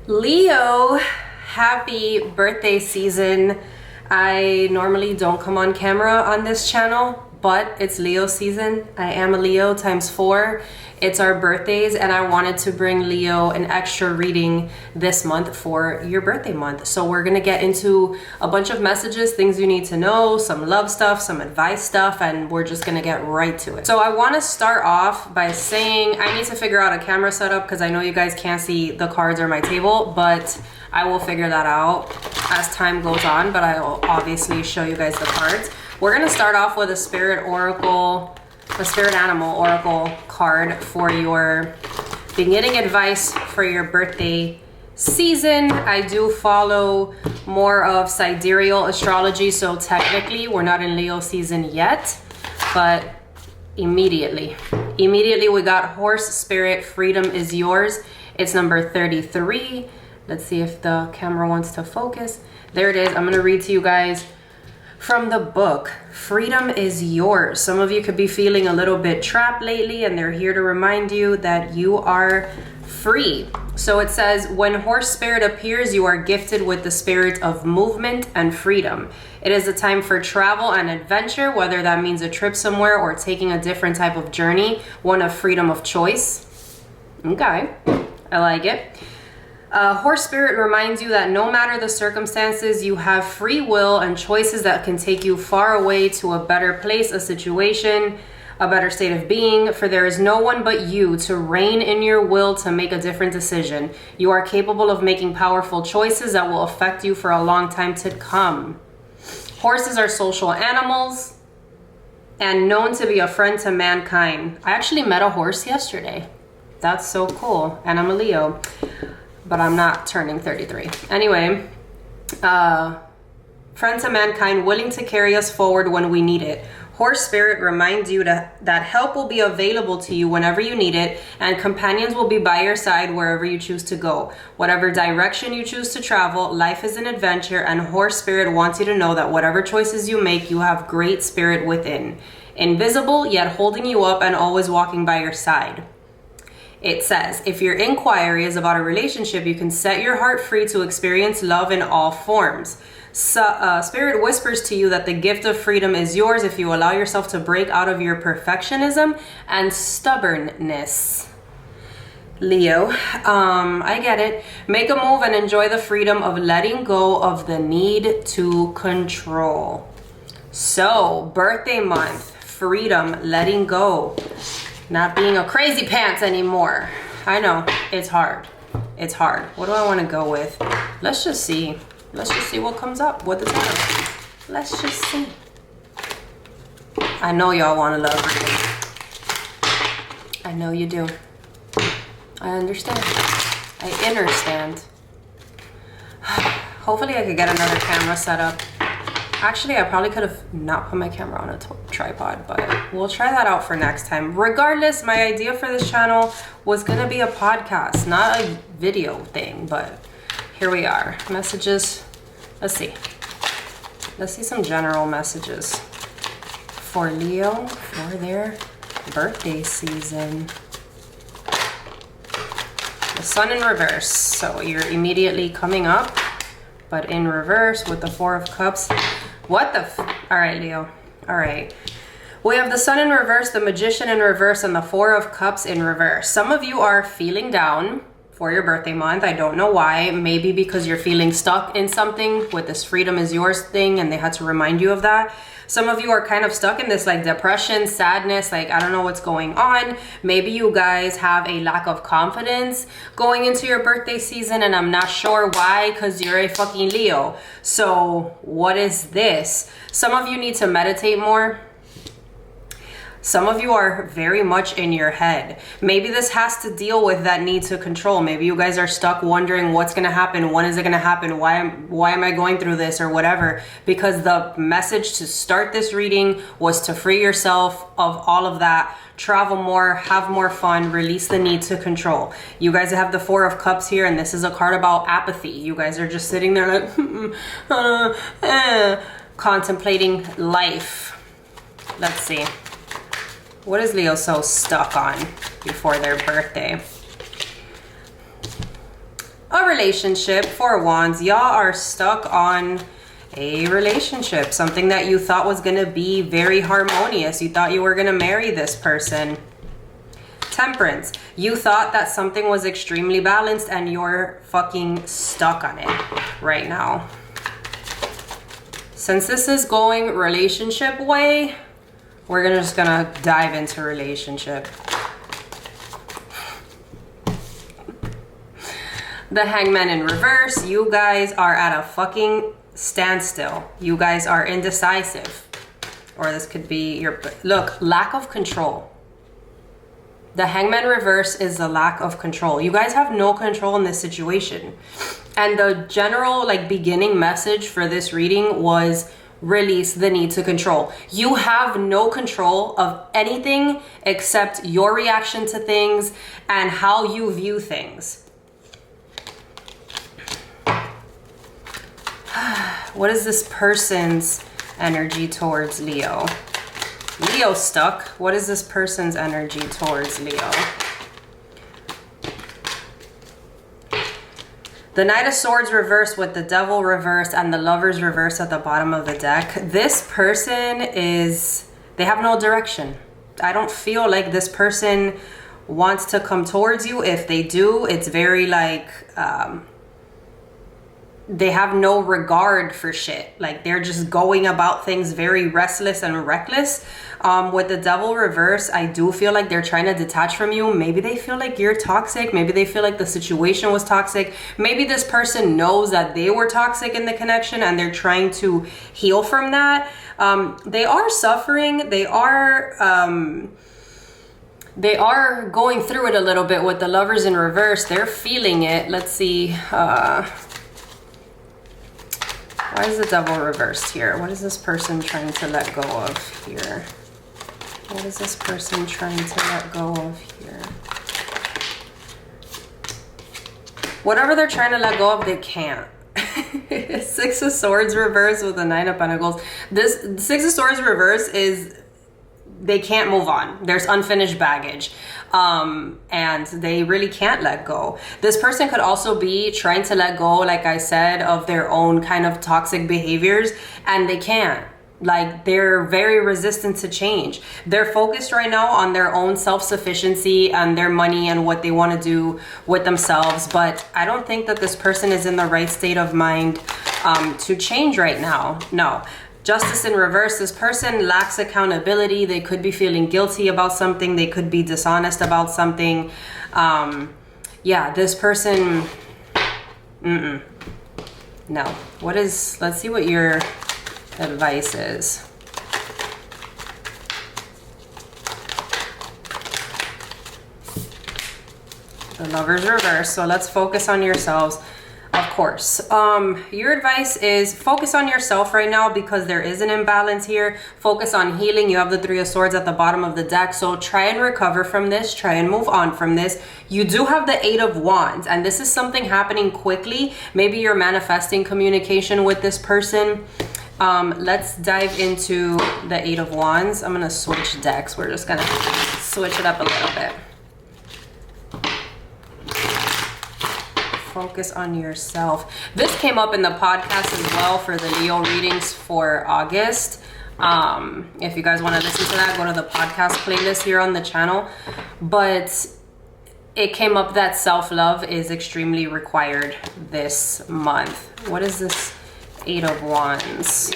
Leo, happy birthday season. I normally don't come on camera on this channel, but it's Leo season. I am a Leo times 4. It's our birthdays, and I wanted to bring Leo an extra reading this month for your birthday month. So we're gonna get into a bunch of messages, things you need to know, some love stuff, some advice stuff, and we're just gonna get right to it. So I wanna start off by saying I need to figure out a camera setup because I know you guys can't see the cards or my table, but I will figure that out as time goes on, but I will obviously show you guys the cards. We're gonna start off with a spirit animal oracle card for your beginning advice for your birthday season. I do follow more of sidereal astrology, so technically we're not in Leo season yet, but immediately we got horse spirit, freedom is yours. It's number 33. Let's see if the camera wants to focus. There it is. I'm gonna read to you guys from the book, Freedom is Yours. Some of you could be feeling a little bit trapped lately, and they're here to remind you that you are free. So it says, when horse spirit appears, you are gifted with the spirit of movement and freedom. It is a time for travel and adventure, whether that means a trip somewhere or taking a different type of journey, one of freedom of choice. Okay, I like it. Horse spirit reminds you that no matter the circumstances, you have free will and choices that can take you far away to a better place, a situation, a better state of being, for there is no one but you to reign in your will to make a different decision. You are capable of making powerful choices that will affect you for a long time to come. Horses are social animals and known to be a friend to mankind. I actually met a horse yesterday. That's so cool. And I'm a Leo, but I'm not turning 33. Anyway, friend to mankind, willing to carry us forward when we need it. Horse spirit reminds you that help will be available to you whenever you need it, and companions will be by your side wherever you choose to go. Whatever direction you choose to travel, life is an adventure, and horse spirit wants you to know that whatever choices you make, you have great spirit within. Invisible, yet holding you up and always walking by your side. It says, if your inquiry is about a relationship, you can set your heart free to experience love in all forms. Spirit whispers to you that the gift of freedom is yours if you allow yourself to break out of your perfectionism and stubbornness. Leo, I get it. Make a move and enjoy the freedom of letting go of the need to control. So, birthday month, freedom, letting go. Not being a crazy pants anymore. I know, it's hard. It's hard. What do I want to go with? Let's just see. Let's just see what comes up with the title. Let's just see. I know y'all want to love reading. I know you do. I understand. I understand. Hopefully I could get another camera set up. Actually, I probably could have not put my camera on a tripod, but we'll try that out for next time. Regardless, my idea for this channel was gonna be a podcast, not a video thing, but here we are. Messages, let's see. Let's see some general messages for Leo for their birthday season. The sun in reverse, so you're immediately coming up, but in reverse with the 4 of Cups. What the all right, Leo. All right. We have the sun in reverse, the magician in reverse, and the 4 of Cups in reverse. Some of you are feeling down for your birthday month. I don't know why. Maybe because you're feeling stuck in something with this freedom is yours thing, and they had to remind you of that. Some of you are kind of stuck in this like depression, sadness, like I don't know what's going on. Maybe you guys have a lack of confidence going into your birthday season, and I'm not sure why, because you're a fucking Leo. So what is this? Some of you need to meditate more. Some of you are very much in your head. Maybe this has to deal with that need to control. Maybe you guys are stuck wondering what's gonna happen, when is it gonna happen, why am I going through this or whatever, because the message to start this reading was to free yourself of all of that, travel more, have more fun, release the need to control. You guys have the 4 of Cups here, and this is a card about apathy. You guys are just sitting there like, contemplating life. Let's see. What is Leo so stuck on before their birthday? a relationship. Four of Wands. Y'all are stuck on a relationship, something that you thought was gonna be very harmonious. You thought you were gonna marry this person. Temperance. You thought that something was extremely balanced and you're fucking stuck on it right now. Since this is going relationship way, we're just gonna dive into relationship. The Hangman in reverse. You guys are at a fucking standstill. You guys are indecisive. Or this could be your, look, lack of control. The Hangman reverse is the lack of control. You guys have no control in this situation. And the general like beginning message for this reading was release the need to control. You have no control of anything except your reaction to things and how you view things. What is this person's energy towards Leo? Leo stuck. What is this person's energy towards Leo? The Knight of Swords reversed with the Devil reversed and the Lovers reversed at the bottom of the deck. This person is, they have no direction. I don't feel like this person wants to come towards you. If they do, it's very like, they have no regard for shit. Like they're just going about things very restless and reckless. With the Devil reverse, I do feel like they're trying to detach from you. Maybe they feel like you're toxic. Maybe they feel like the situation was toxic. Maybe this person knows that they were toxic in the connection and they're trying to heal from that. They are suffering. They are going through it a little bit with the Lovers in reverse. They're feeling it. Let's see. Why is the Devil reversed here? What is this person trying to let go of here? What is this person trying to let go of here? Whatever they're trying to let go of, they can't. Six of Swords reversed with the Nine of Pentacles. This Six of Swords reverse is they can't move on. There's unfinished baggage. And they really can't let go. This person could also be trying to let go, like I said, of their own kind of toxic behaviors, and they can't. Like they're very resistant to change. They're focused right now on their own self-sufficiency and their money and what they want to do with themselves. But I don't think that this person is in the right state of mind to change right now. No. Justice in reverse, this person lacks accountability. They could be feeling guilty about something. They could be dishonest about something. Yeah, this person, no. What is, let's see what your advice is. The Lovers reverse, so let's focus on yourselves. Of course, your advice is focus on yourself right now because there is an imbalance here. Focus on healing. You have the Three of Swords at the bottom of the deck. So try and recover from this. Try and move on from this. You do have the Eight of Wands, and this is something happening quickly. Maybe you're manifesting communication with this person. Let's dive into the Eight of Wands. I'm going to switch decks. We're just going to switch it up a little bit. Focus on yourself. This came up in the podcast as well for the Leo readings for August. If you guys want to listen to that, go to the podcast playlist here on the channel. But it came up that self-love is extremely required this month. What is this Eight of Wands?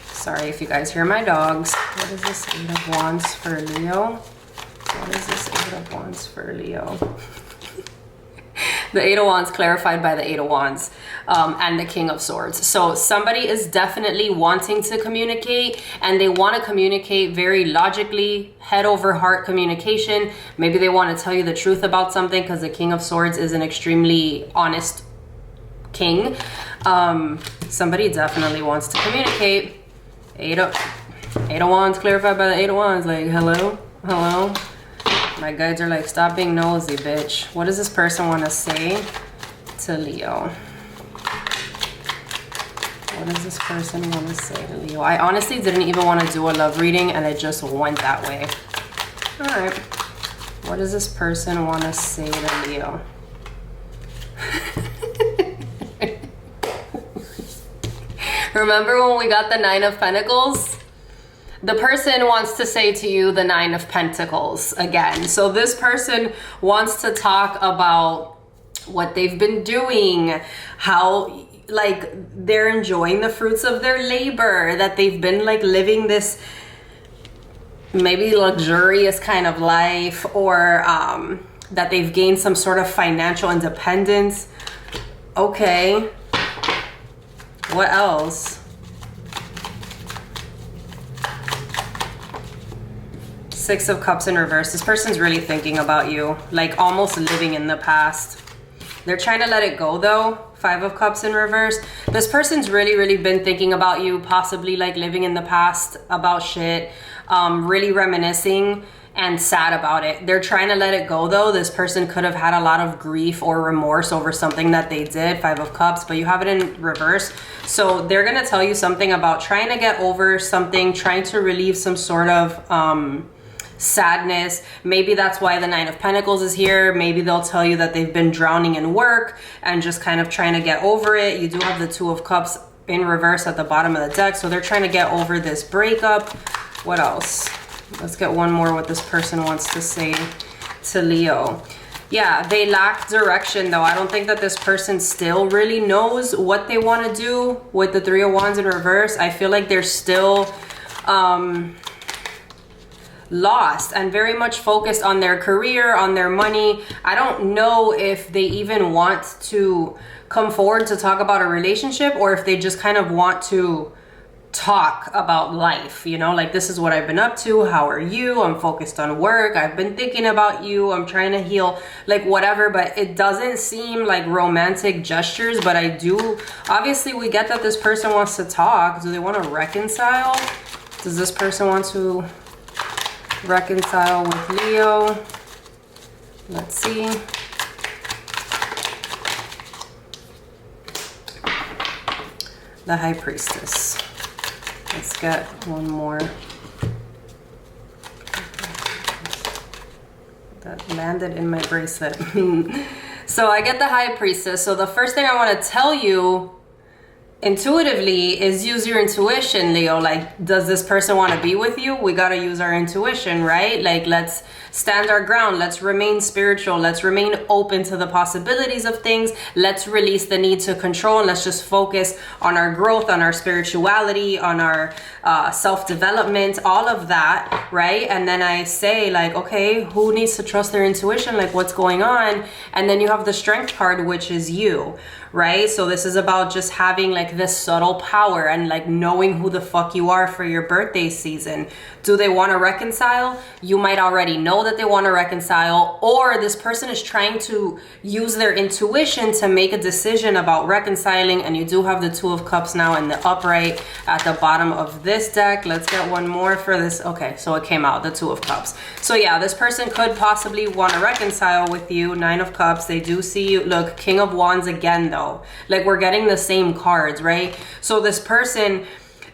Sorry if you guys hear my dogs. What is this Eight of Wands for Leo? What is this Eight of Wands for Leo? The Eight of Wands clarified by the Eight of Wands and the King of Swords. So somebody is definitely wanting to communicate, and they want to communicate very logically, head over heart communication. Maybe they want to tell you the truth about something because the King of Swords is an extremely honest king. Somebody definitely wants to communicate. Eight of Wands clarified by the Eight of Wands. Like, hello? Hello? My guides are like, stop being nosy, bitch. What does this person want to say to Leo? What does this person want to say to Leo? I honestly didn't even want to do a love reading, and it just went that way. All right. What does this person want to say to Leo? Remember when we got the Nine of Pentacles? The person wants to say to you the Nine of Pentacles again. So this person wants to talk about what they've been doing, how like they're enjoying the fruits of their labor, that they've been like living this maybe luxurious kind of life, or that they've gained some sort of financial independence. Okay, what else? Six of Cups in reverse. This person's really thinking about you, like almost living in the past. They're trying to let it go though. Five of Cups in reverse. This person's really been thinking about you, possibly like living in the past about shit, really reminiscing and sad about it. They're trying to let it go though. This person could have had a lot of grief or remorse over something that they did. Five of Cups, but you have it in reverse. So they're gonna tell you something about trying to get over something, trying to relieve some sort of sadness. Maybe that's why the Nine of Pentacles is here. Maybe they'll tell you that they've been drowning in work and just kind of trying to get over it. You do have the Two of Cups in reverse at the bottom of the deck, so they're trying to get over this breakup. What else? Let's get one more what this person wants to say to Leo. Yeah, they lack direction though. I don't think that this person still really knows what they want to do with the Three of Wands in reverse. I feel like they're still lost and very much focused on their career, on their money. I don't know if they even want to come forward to talk about a relationship, or if they just kind of want to talk about life, you know, like this is what I've been up to, how are you, I'm focused on work, I've been thinking about you, I'm trying to heal, like whatever. But it doesn't seem like romantic gestures. But I do, obviously we get that this person wants to talk. Do they want to reconcile? Does this person want to reconcile with Leo? Let's see. The High Priestess. Let's get one more. That landed in my bracelet. So I get the High Priestess. So the first thing I want to tell you intuitively is use your intuition, Leo. Like, does this person want to be with you? We got to use our intuition, right? Like, let's stand our ground. Let's remain spiritual. Let's remain open to the possibilities of things. Let's release the need to control, and let's just focus on our growth, on our spirituality, on our self-development, all of that, right? And then I say like, okay, who needs to trust their intuition? Like, what's going on? And then you have the Strength card, which is you, right? So this is about just having like this subtle power and like knowing who the fuck you are for your birthday season. Do they want to reconcile? You might already know that they want to reconcile, or this person is trying to use their intuition to make a decision about reconciling. And you do have the Two of Cups now in the upright at the bottom of this deck. Let's get one more for this. Okay, so it came out, the Two of Cups. So yeah, this person could possibly want to reconcile with you. Nine of Cups, they do see you. Look, King of Wands again though. Like, we're getting the same cards, right? So this person,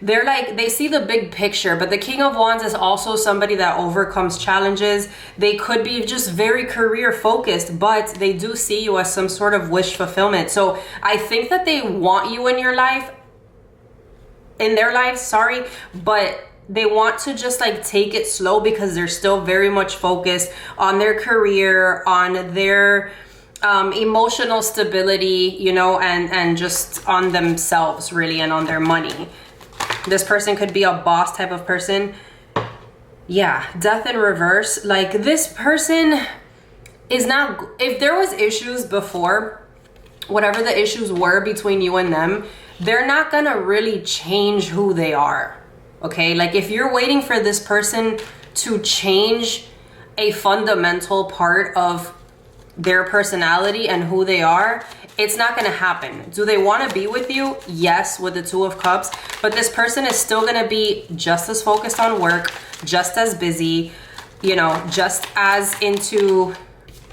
they're like, they see the big picture, but the King of Wands is also somebody that overcomes challenges. They could be just very career focused, but they do see you as some sort of wish fulfillment. So I think that they want you in your life, in their lives, sorry, but they want to just like take it slow because they're still very much focused on their career, on their emotional stability, you know, and just on themselves really, and on their money. This person could be a boss type of person. Yeah, Death in reverse. Like, this person is not, if there was issues before, whatever the issues were between you and them, they're not gonna really change who they are. Okay, like if you're waiting for this person to change a fundamental part of their personality and who they are, it's not gonna happen. Do they wanna be with you? Yes, with the Two of Cups, but this person is still gonna be just as focused on work, just as busy, you know, just as into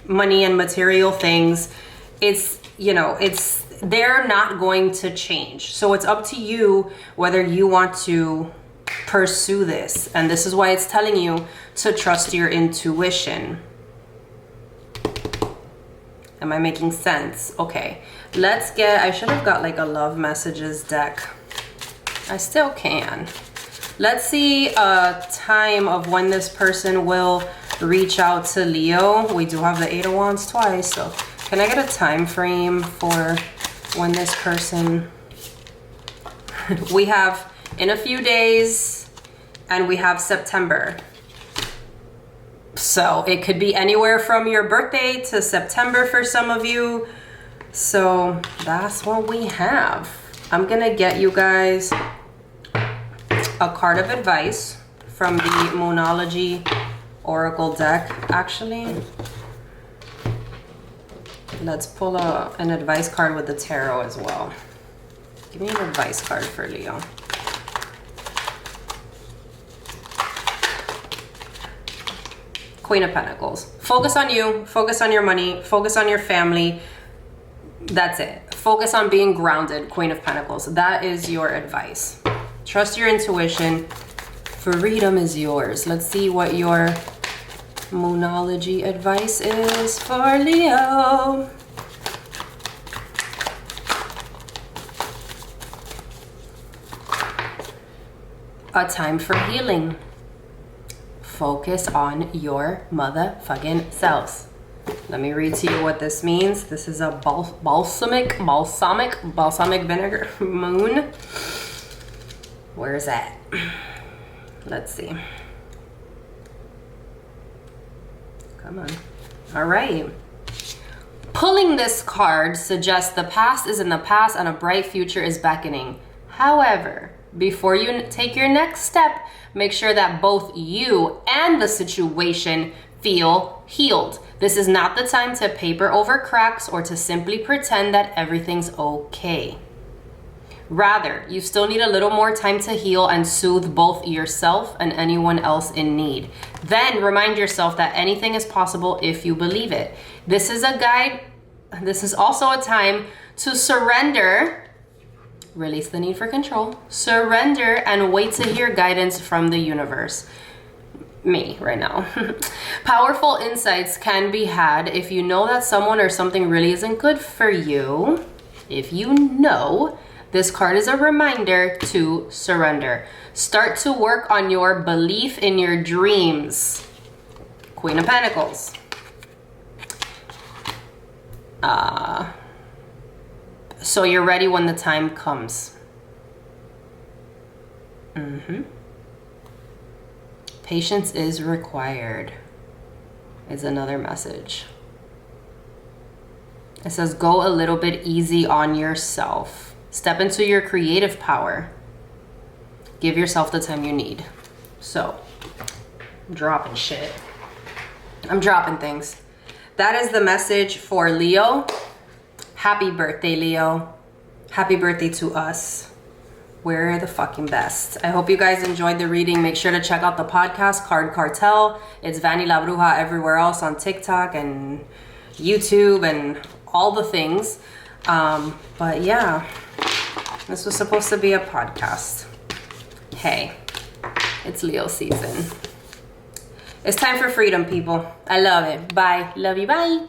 money and material things. It's, you know, it's, they're not going to change. So it's up to you whether you want to pursue this. And this is why it's telling you to trust your intuition. Am I making sense? Okay, let's get, I should have got like a love messages deck. I still can. Let's see a time of when this person will reach out to Leo. We do have the Eight of Wands twice, so can I get a time frame for when this person... We have in a few days, and we have September. So it could be anywhere from your birthday to September for some of you. So that's what we have. I'm gonna get you guys a card of advice from the Moonology Oracle deck. Actually, let's pull an advice card with the tarot as well. Give me an advice card for Leo. Queen of Pentacles. Focus on you, focus on your money, focus on your family. That's it. Focus on being grounded, Queen of Pentacles. That is your advice. Trust your intuition. Freedom is yours. Let's see what your Moonology advice is for Leo. A time for healing. Focus on your motherfucking selves. Let me read to you what this means. This is a balsamic vinegar moon. Where is that? Let's see. Come on. All right. Pulling this card suggests the past is in the past and a bright future is beckoning. However, before you take your next step, make sure that both you and the situation feel healed. This is not the time to paper over cracks or to simply pretend that everything's okay. Rather, you still need a little more time to heal and soothe both yourself and anyone else in need. Then remind yourself that anything is possible if you believe it. This is a guide. This is also a time to surrender, release the need for control, surrender, and wait to hear guidance from the universe. Me right now. Powerful insights can be had if you know that someone or something really isn't good for you. If you know, this card is a reminder to surrender. Start to work on your belief in your dreams. Queen of Pentacles. So you're ready when the time comes. Patience is required is another message. It says go a little bit easy on yourself. Step into your creative power. Give yourself the time you need. So, I'm dropping shit. I'm dropping things. That is the message for Leo. Happy birthday, Leo. Happy birthday to us. We're the fucking best. I hope you guys enjoyed the reading. Make sure to check out the podcast, Card Cartel. It's Vany La Bruja everywhere else on TikTok and YouTube and all the things. But yeah, this was supposed to be a podcast. Hey, it's Leo season. It's time for freedom, people. I love it. Bye. Love you. Bye.